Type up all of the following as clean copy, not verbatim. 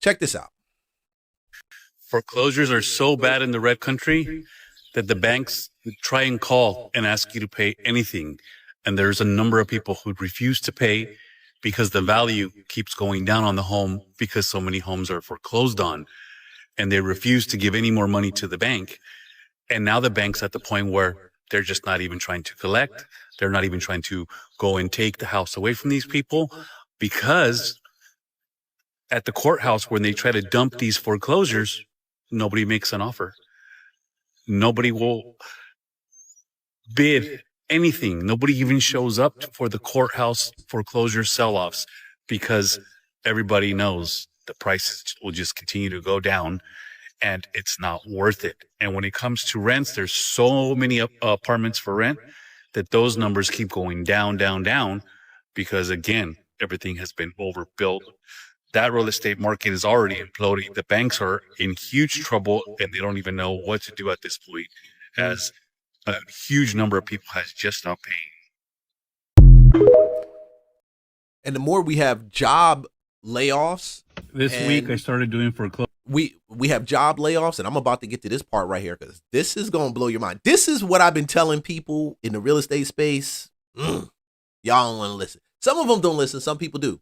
Check this out. Foreclosures are so bad in the red country that the banks try and call and ask you to pay anything. And there's a number of people who refuse to pay because the value keeps going down on the home because so many homes are foreclosed on. And they refuse to give any more money to the bank. And now the bank's at the point where they're just not even trying to collect. They're not even trying to go and take the house away from these people, because at the courthouse, when they try to dump these foreclosures, nobody makes an offer. Nobody will bid anything. Nobody even shows up for the courthouse foreclosure sell-offs because everybody knows the prices will just continue to go down and it's not worth it. And when it comes to rents, there's so many apartments for rent that those numbers keep going down, down, down, because again, everything has been overbuilt. That real estate market is already imploding. The banks are in huge trouble and they don't even know what to do at this point, as a huge number of people has just not paid. And the more we have job layoffs. This week I started doing foreclosure. We have job layoffs, and I'm about to get to this part right here because this is going to blow your mind. This is what I've been telling people in the real estate space. Y'all don't want to listen. Some of them don't listen. Some people do.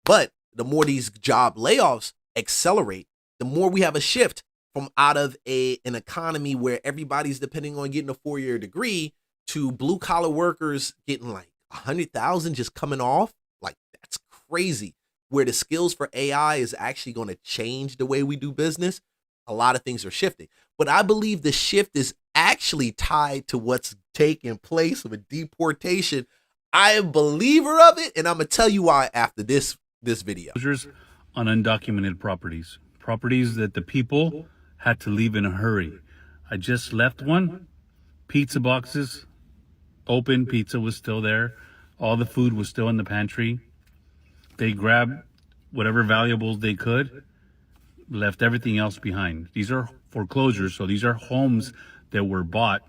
But the more these job layoffs accelerate, the more we have a shift from out of an economy where everybody's depending on getting a 4-year degree to blue collar workers getting like 100,000 just coming off. Like, that's crazy. Where the skills for AI is actually going to change the way we do business. A lot of things are shifting, but I believe the shift is actually tied to what's taking place with deportation. I am a believer of it, and I'm gonna tell you why after this video. On undocumented properties that the people had to leave in a hurry. I just left one. Pizza boxes open, pizza was still there, all the food was still in the pantry. They grabbed whatever valuables they could, left everything else behind. These are foreclosures, so these are homes that were bought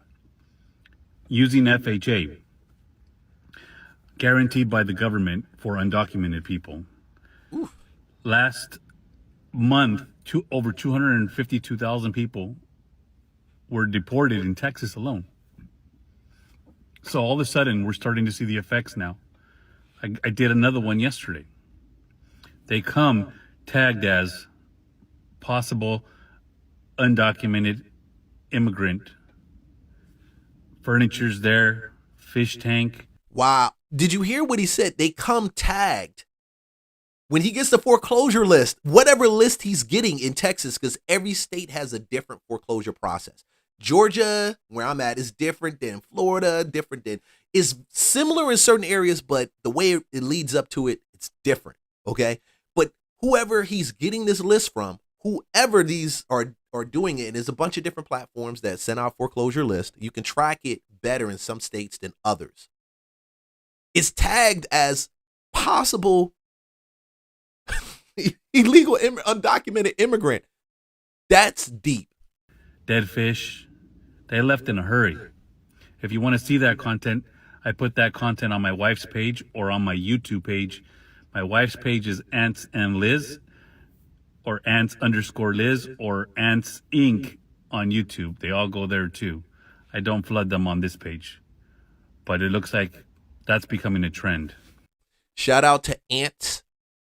using FHA, guaranteed by the government for undocumented people. Oof. Last month, over 252,000 people were deported in Texas alone. So all of a sudden, we're starting to see the effects now. I did another one yesterday. They come tagged as possible undocumented immigrant. Furniture's there, fish tank. Wow. Did you hear what he said? They come tagged. When he gets the foreclosure list, whatever list he's getting in Texas, because every state has a different foreclosure process. Georgia, where I'm at, is different than Florida, is similar in certain areas, but the way it leads up to it, it's different. Okay. But whoever he's getting this list from, whoever these are doing it, and there's a bunch of different platforms that send out foreclosure list. You can track it better in some states than others. It's tagged as possible illegal undocumented immigrant. That's deep. Dead fish. They left in a hurry. If you want to see that content, I put that content on my wife's page or on my YouTube page. My wife's page is Ants and Liz, or Ants_Liz, or Ants Inc. on YouTube. They all go there too. I don't flood them on this page, but it looks like that's becoming a trend. Shout out to Ants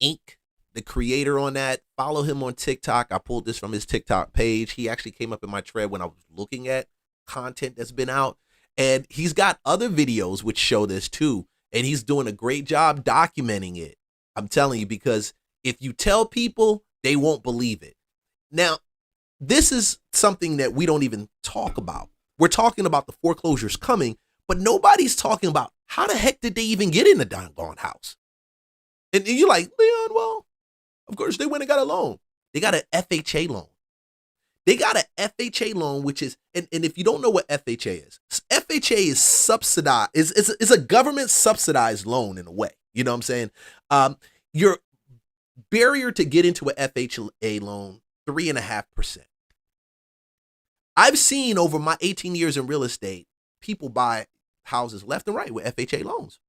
Inc., the creator on that. Follow him on TikTok. I pulled this from his TikTok page. He actually came up in my thread when I was looking at content that's been out. And he's got other videos which show this too. And he's doing a great job documenting it. I'm telling you, because if you tell people, they won't believe it. Now, this is something that we don't even talk about. We're talking about the foreclosures coming, but nobody's talking about how the heck did they even get in the doggone house? And you're like, Leon, well, of course they went and got a loan. They got an FHA loan. They got an FHA loan, which is, and if you don't know what FHA is subsidized, is a government subsidized loan in a way. You know what I'm saying? Your barrier to get into an FHA loan, 3.5%. I've seen over my 18 years in real estate, people buy houses left and right with FHA loans.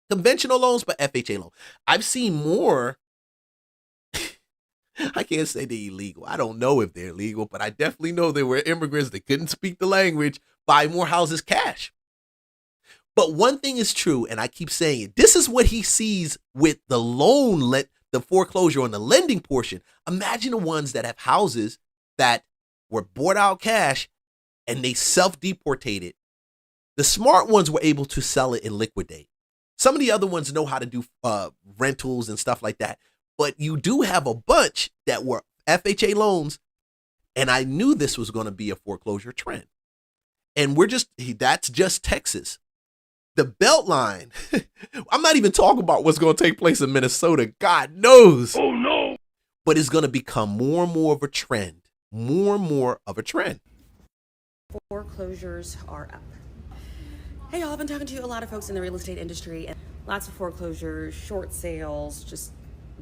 Conventional loans, but FHA loan. I've seen more I can't say they're illegal. I don't know if they're illegal, but I definitely know there were immigrants that couldn't speak the language, buy more houses cash. But one thing is true, and I keep saying it. This is what he sees with the the foreclosure on the lending portion. Imagine the ones that have houses that were bought out cash and they self-deportated. The smart ones were able to sell it and liquidate. Some of the other ones know how to do rentals and stuff like that. But you do have a bunch that were FHA loans, and I knew this was going to be a foreclosure trend. And that's just Texas. The Beltline, I'm not even talking about what's going to take place in Minnesota. God knows. Oh, no. But it's going to become more and more of a trend. More and more of a trend. Foreclosures are up. Hey, y'all, I've been talking to a lot of folks in the real estate industry, and lots of foreclosures, short sales, just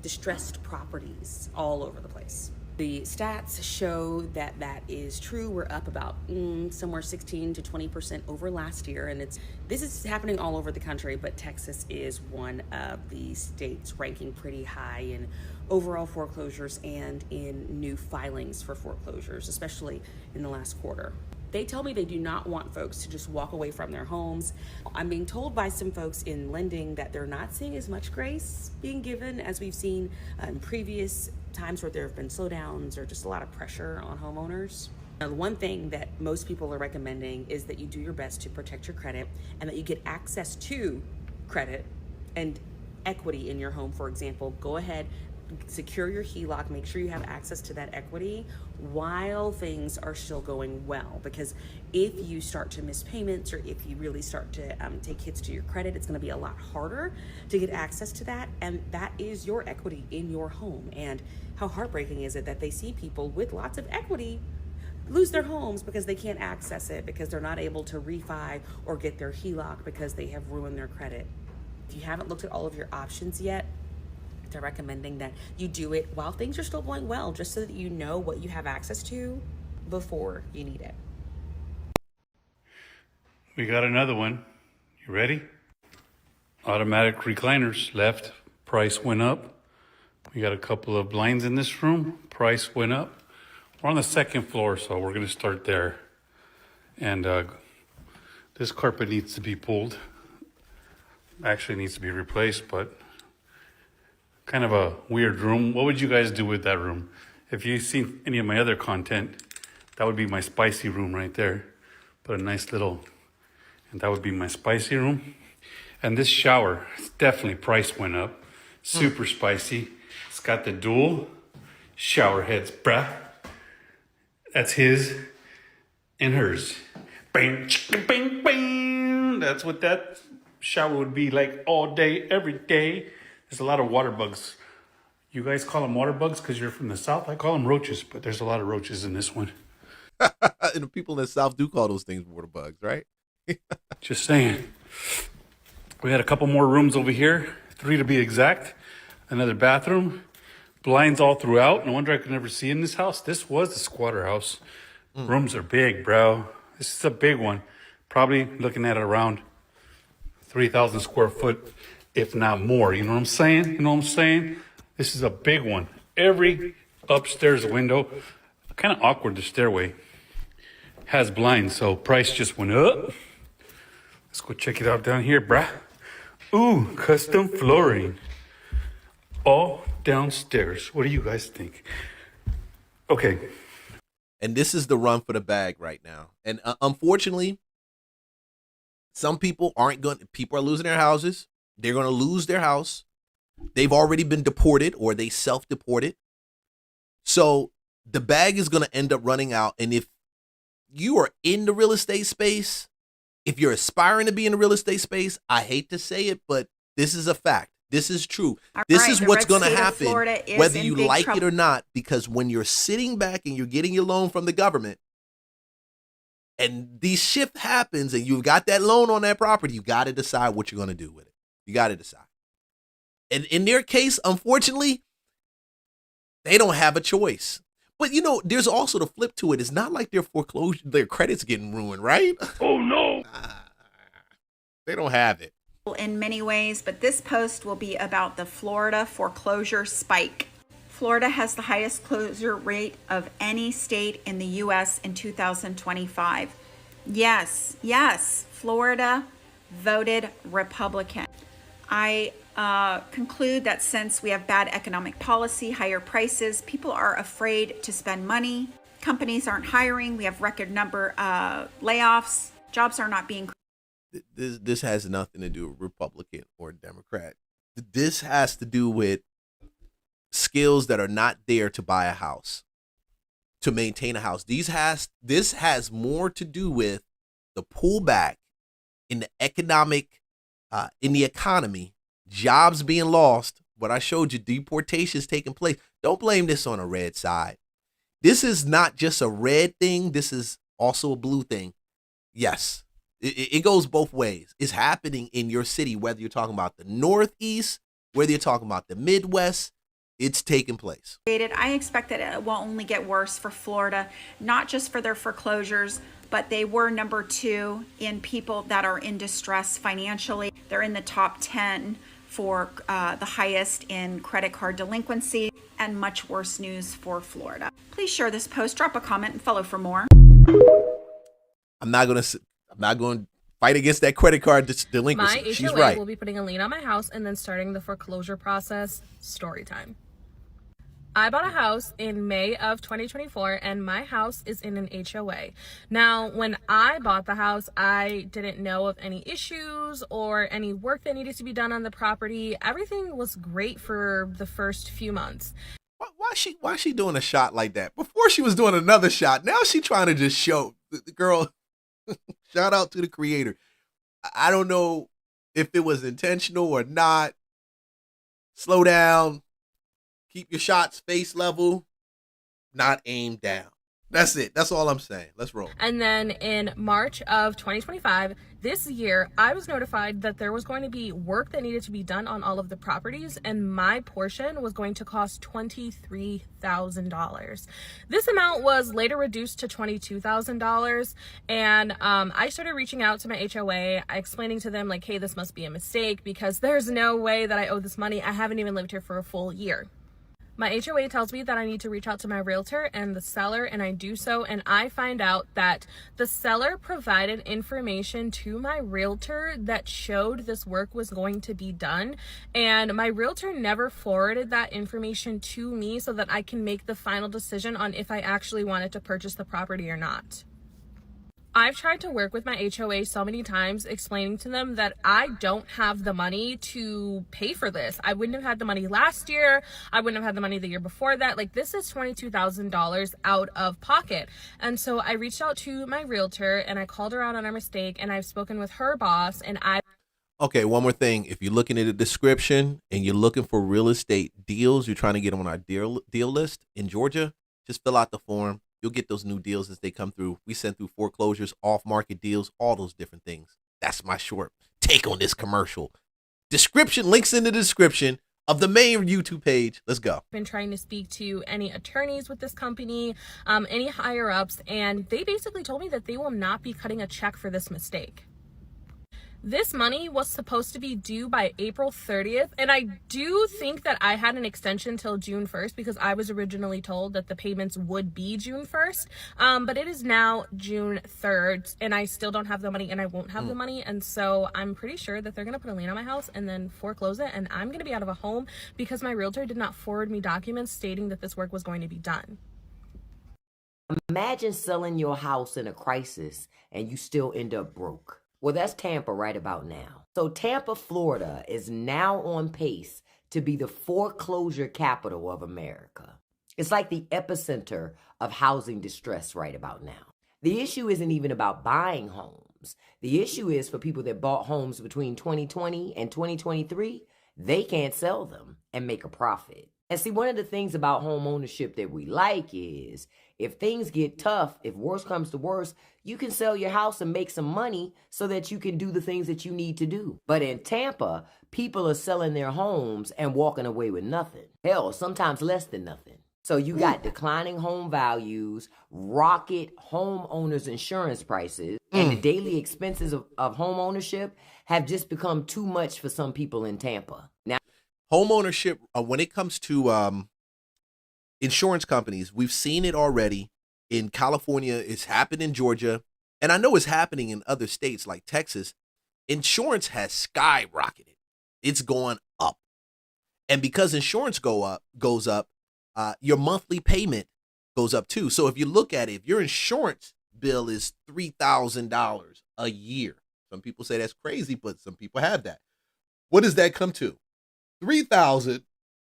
distressed properties all over the place. The stats show that that is true. We're up about somewhere 16 to 20% over last year, and this is happening all over the country, but Texas is one of the states ranking pretty high in overall foreclosures and in new filings for foreclosures, especially in the last quarter. They tell me they do not want folks to just walk away from their homes. I'm being told by some folks in lending that they're not seeing as much grace being given as we've seen in previous times where there have been slowdowns or just a lot of pressure on homeowners. Now, the one thing that most people are recommending is that you do your best to protect your credit and that you get access to credit and equity in your home. For example, go ahead, secure your HELOC, make sure you have access to that equity while things are still going well, because if you start to miss payments or if you really start to take hits to your credit, it's going to be a lot harder to get access to that, and that is your equity in your home. And how heartbreaking is it that they see people with lots of equity lose their homes because they can't access it, because they're not able to refi or get their HELOC because they have ruined their credit. If you haven't looked at all of your options yet, they're recommending that you do it while things are still going well, just so that you know what you have access to before you need it. We got another one. You ready? Automatic recliners left. Price went up. We got a couple of blinds in this room. Price went up. We're on the second floor, so we're going to start there. And this carpet needs to be pulled. Actually needs to be replaced, but kind of a weird room. What would you guys do with that room? If you've seen any of my other content, that would be my spicy room right there. Put a nice little, and that would be my spicy room. And this shower, definitely price went up. Super spicy. It's got the dual shower heads, bruh. That's his and hers. Bang, bang, bang. That's what that shower would be like all day, every day. There's a lot of water bugs. You guys call them water bugs because you're from the South? I call them roaches, but there's a lot of roaches in this one. And the people in the South do call those things water bugs, right? Just saying. We had a couple more rooms over here, 3 to be exact. Another bathroom, blinds all throughout. No wonder I could never see in this house. This was the squatter house. Rooms are big, bro. This is a big one. Probably looking at around 3,000 square foot, if not more. You know what I'm saying? You know what I'm saying? This is a big one. Every upstairs window, kind of awkward, the stairway, has blinds, so price just went up. Let's go check it out down here, bruh. Ooh, custom flooring. All downstairs. What do you guys think? Okay. And this is the run for the bag right now. And unfortunately, some people people are losing their houses. They're going to lose their house. They've already been deported or they self-deported. So the bag is going to end up running out. And if you are in the real estate space, if you're aspiring to be in the real estate space, I hate to say it, but this is a fact. This is true. This is what's going to happen, whether you like it or not, because when you're sitting back and you're getting your loan from the government, and the shift happens and you've got that loan on that property, you got to decide what you're going to do with it. You got to decide. And in their case, unfortunately, they don't have a choice. But, you know, there's also the flip to it. It's not like their credit's getting ruined, right? Oh, no. They don't have it. In many ways, but this post will be about the Florida foreclosure spike. Florida has the highest closure rate of any state in the U.S. in 2025. Yes, Florida voted Republican. I conclude that since we have bad economic policy, higher prices, people are afraid to spend money. Companies aren't hiring. We have record number layoffs. Jobs are not being. This has nothing to do with Republican or Democrat. This has to do with skills that are not there to buy a house, to maintain a house. This has more to do with the pullback in the in the economy, jobs being lost. What I showed you, deportations taking place. Don't blame this on a red side. This is not just a red thing. This is also a blue thing. Yes, it goes both ways. It's happening in your city, whether you're talking about the Northeast, whether you're talking about the Midwest. It's taking place. I expect that it will only get worse for Florida, not just for their foreclosures, but they were number 2 in people that are in distress financially. They're in the top 10 for the highest in credit card delinquency, and much worse news for Florida. Please share this post, drop a comment, and follow for more. I'm not going to fight against that credit card delinquency. My She's HOA right. will be putting a lien on my house and then starting the foreclosure process. Story time. I bought a house in May of 2024 and my house is in an HOA. Now, when I bought the house, I didn't know of any issues or any work that needed to be done on the property. Everything was great for the first few months. Why is she doing a shot like that? Before she was doing another shot. Now she's trying to just show the girl. Shout out to the creator. I don't know if it was intentional or not. Slow down. Keep your shots face level, not aimed down. That's it. That's all I'm saying. Let's roll. And then in March of 2025, this year, I was notified that there was going to be work that needed to be done on all of the properties, and my portion was going to cost $23,000. This amount was later reduced to $22,000, and I started reaching out to my HOA, explaining to them like, hey, this must be a mistake because there's no way that I owe this money. I haven't even lived here for a full year. My HOA tells me that I need to reach out to my realtor and the seller, and I do so, and I find out that the seller provided information to my realtor that showed this work was going to be done, and my realtor never forwarded that information to me so that I can make the final decision on if I actually wanted to purchase the property or not. I've tried to work with my HOA so many times, explaining to them that I don't have the money to pay for this. I wouldn't have had the money last year. I wouldn't have had the money the year before that. Like, this is $22,000 out of pocket. And so I reached out to my realtor and I called her out on our mistake, and I've spoken with her boss, and Okay, one more thing. If you're looking at the description and you're looking for real estate deals, you're trying to get them on our deal list in Georgia, just fill out the form. You'll get those new deals as they come through. We send through foreclosures, off-market deals, all those different things. That's my short take on this commercial. Description, links in the description of the main YouTube page. Let's go. Been trying to speak to any attorneys with this company, any higher ups, and they basically told me that they will not be cutting a check for this mistake. This money was supposed to be due by April 30th, and I do think that I had an extension till June 1st because I was originally told that the payments would be June 1st, but it is now June 3rd, and I still don't have the money, and I won't have the money, and so I'm pretty sure that they're going to put a lien on my house and then foreclose it, and I'm going to be out of a home because my realtor did not forward me documents stating that this work was going to be done. Imagine selling your house in a crisis and you still end up broke. Well, that's Tampa right about now. So Tampa, Florida is now on pace to be the foreclosure capital of America. It's like the epicenter of housing distress right about now. The issue isn't even about buying homes. The issue is for people that bought homes between 2020 and 2023, they can't sell them and make a profit. And see, one of the things about home ownership that we like is if things get tough, if worse comes to worse, you can sell your house and make some money so that you can do the things that you need to do. But in Tampa, people are selling their homes and walking away with nothing. Hell, sometimes less than nothing. So you got declining home values, rocket homeowners insurance prices, and the daily expenses of home ownership have just become too much for some people in Tampa. Now, home ownership, when it comes to insurance companies, we've seen it already in California. It's happened in Georgia. And I know it's happening in other states like Texas. Insurance has skyrocketed. It's going up. And because insurance goes up, your monthly payment goes up too. So if you look at it, if your insurance bill is $3,000 a year, some people say that's crazy, but some people have that. What does that come to? $3,000,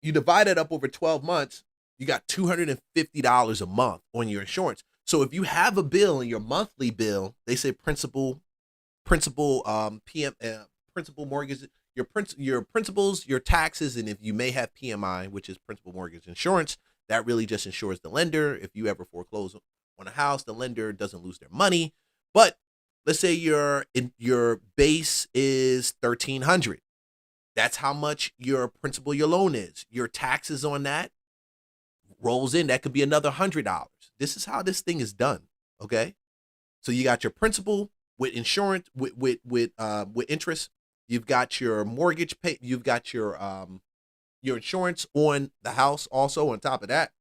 you divide it up over 12 months, you got $250 a month on your insurance. So if you have a bill in your monthly bill, they say principal mortgage, your principals, your taxes, and if you may have PMI, which is principal mortgage insurance, that really just insures the lender. If you ever foreclose on a house, the lender doesn't lose their money. But let's say your base is $1,300. That's how much your principal, your loan is. Your taxes on that rolls in. That could be another $100. This is how this thing is done. Okay, so you got your principal with insurance, with interest. You've got your mortgage pay. You've got your insurance on the house also on top of that.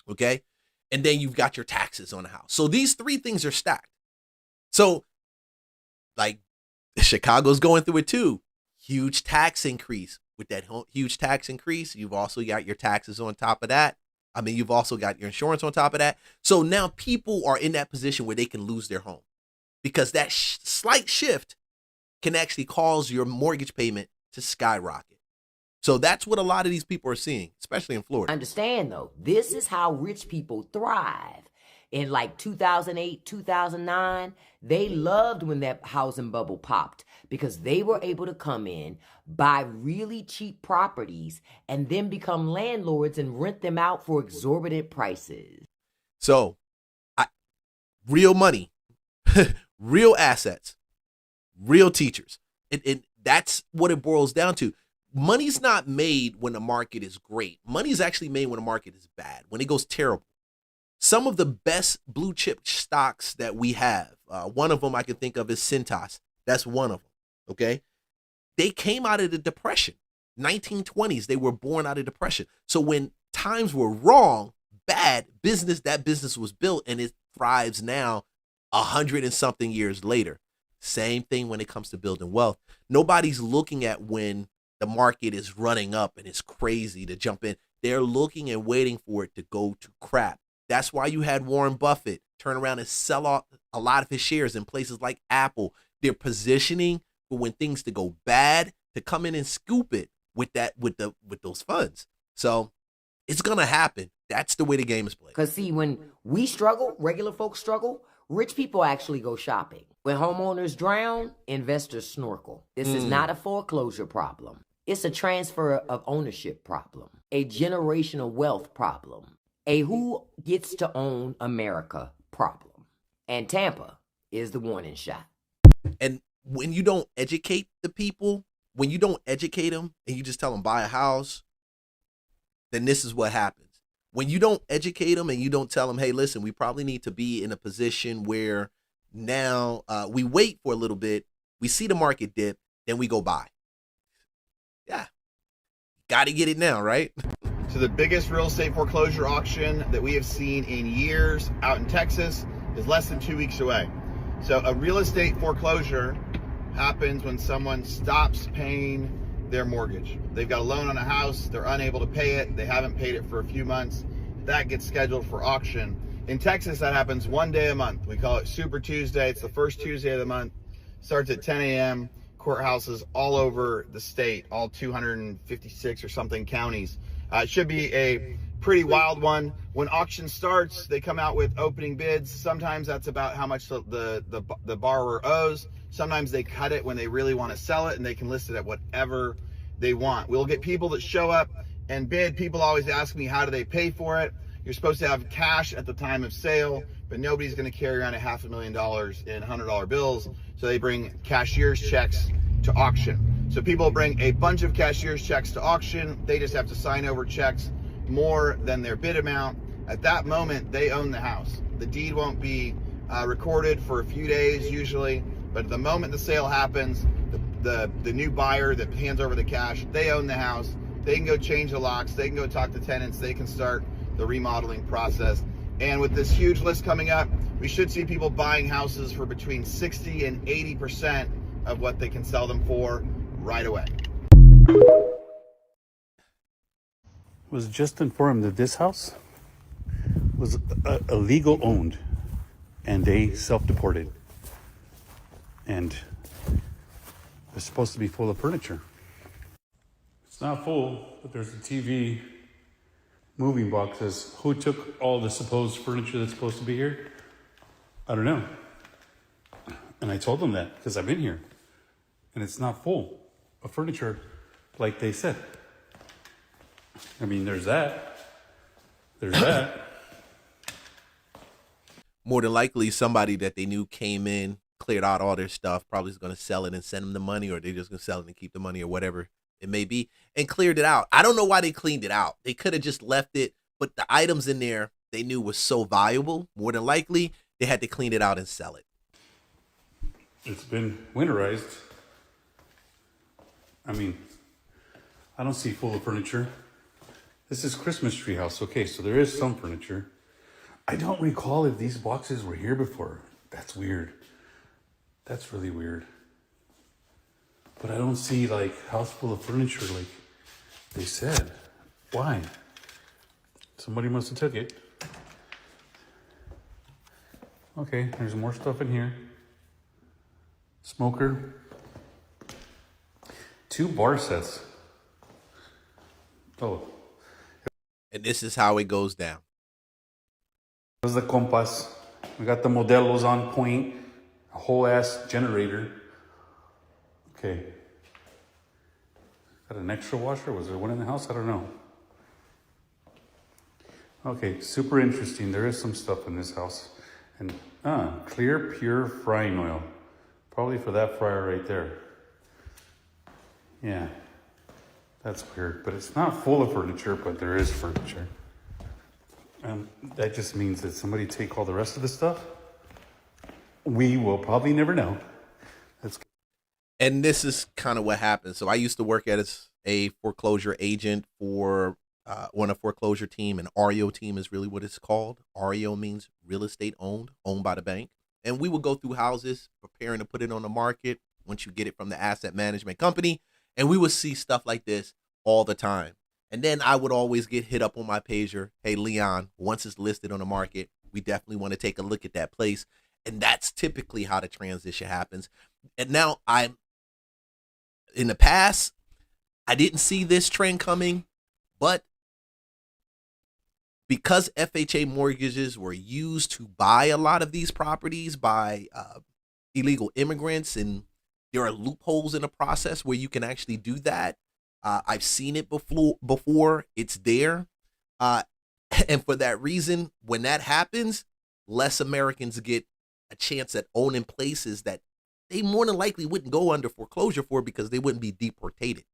Okay, and then you've got your taxes on the house. So these three things are stacked. So, like, Chicago's going through it too. Huge tax increase. With that huge tax increase, you've also got your taxes on top of that. I mean, you've also got your insurance on top of that. So now people are in that position where they can lose their home because that slight shift can actually cause your mortgage payment to skyrocket. So that's what a lot of these people are seeing, especially in Florida. Understand though, this is how rich people thrive. In like 2008, 2009, they loved when that housing bubble popped because they were able to come in, buy really cheap properties, and then become landlords and rent them out for exorbitant prices. So, real money, real assets, real teachers. And that's what it boils down to. Money's not made when the market is great. Money's actually made when the market is bad, when it goes terrible. Some of the best blue chip stocks that we have, one of them I can think of is Cintas. That's one of them, okay? They came out of the Depression. 1920s, they were born out of Depression. So when times were wrong, bad, that business was built and it thrives now 100 and something years later. Same thing when it comes to building wealth. Nobody's looking at when the market is running up and it's crazy to jump in. They're looking and waiting for it to go to crap. That's why you had Warren Buffett turn around and sell off a lot of his shares in places like Apple. They're positioning for when things to go bad to come in and scoop it with those funds. So it's gonna happen. That's the way the game is played. Because see, when we struggle, regular folks struggle, rich people actually go shopping. When homeowners drown, investors snorkel. This is not a foreclosure problem. It's a transfer of ownership problem, a generational wealth problem. A who gets to own America problem. And Tampa is the warning shot. And when you don't educate the people, when you don't educate them and you just tell them buy a house, then this is what happens. When you don't educate them and you don't tell them, hey, listen, we probably need to be in a position where now we wait for a little bit, we see the market dip, then we go buy. Yeah. Got to get it now, right? So the biggest real estate foreclosure auction that we have seen in years out in Texas is less than 2 weeks away. So a real estate foreclosure happens when someone stops paying their mortgage. They've got a loan on a house, they're unable to pay it, they haven't paid it for a few months. That gets scheduled for auction. In Texas, that happens one day a month. We call it Super Tuesday. It's the first Tuesday of the month. Starts at 10 a.m. Courthouses all over the state, all 256 or something counties. It should be a pretty wild one. When auction starts, they come out with opening bids. Sometimes that's about how much the borrower owes. Sometimes they cut it when they really want to sell it and they can list it at whatever they want. We'll get people that show up and bid. People always ask me, how do they pay for it? You're supposed to have cash at the time of sale, but nobody's going to carry around $500,000 in $100 bills. So they bring cashier's checks to auction. So people bring a bunch of cashier's checks to auction. They just have to sign over checks more than their bid amount. At that moment, they own the house. The deed won't be recorded for a few days usually, but at the moment the sale happens, the new buyer that hands over the cash, they own the house. They can go change the locks. They can go talk to tenants. They can start the remodeling process. And with this huge list coming up, we should see people buying houses for between 60 and 80% of what they can sell them for right away. Was just informed that this house was illegal owned and they self-deported. And they're supposed to be full of furniture. It's not full, but there's a TV, moving boxes. Who took all the supposed furniture that's supposed to be here? I don't know. And I told them that because I've been here. And it's not full of furniture like they said. I mean, there's that. There's that. More than likely, somebody that they knew came in, cleared out all their stuff, probably is going to sell it and send them the money, or they're just going to sell it and keep the money, or whatever it may be, and cleared it out. I don't know why they cleaned it out. They could have just left it, but the items in there they knew was so valuable, more than likely, they had to clean it out and sell it. It's been winterized. I mean, I don't see full of furniture. This is Christmas tree house. Okay, so there is some furniture. I don't recall if these boxes were here before. That's weird. That's really weird. But I don't see like house full of furniture like they said. Why? Somebody must have took it. Okay, there's more stuff in here. Smoker. 2 bar sets. Oh. And this is how it goes down. There's the compas. We got the Modelos on point. A whole ass generator. Okay. Got an extra washer? Was there one in the house? I don't know. Okay, super interesting. There is some stuff in this house. And clear, pure frying oil. Probably for that fryer right there. Yeah. That's weird. But it's not full of furniture, but there is furniture. That just means that somebody take all the rest of the stuff. We will probably never know. And this is kind of what happened. So I used to work as a foreclosure agent for on a foreclosure team. An REO team is really what it's called. REO means real estate owned by the bank. And we would go through houses preparing to put it on the market once you get it from the asset management company. And we would see stuff like this all the time. And then I would always get hit up on my pager. Hey, Leon, once it's listed on the market, we definitely want to take a look at that place. And that's typically how the transition happens. And now in the past, I didn't see this trend coming, but because FHA mortgages were used to buy a lot of these properties by illegal immigrants, and there are loopholes in the process where you can actually do that. I've seen it before. It's there. And for that reason, when that happens, less Americans get a chance at owning places that they more than likely wouldn't go under foreclosure for because they wouldn't be deportated.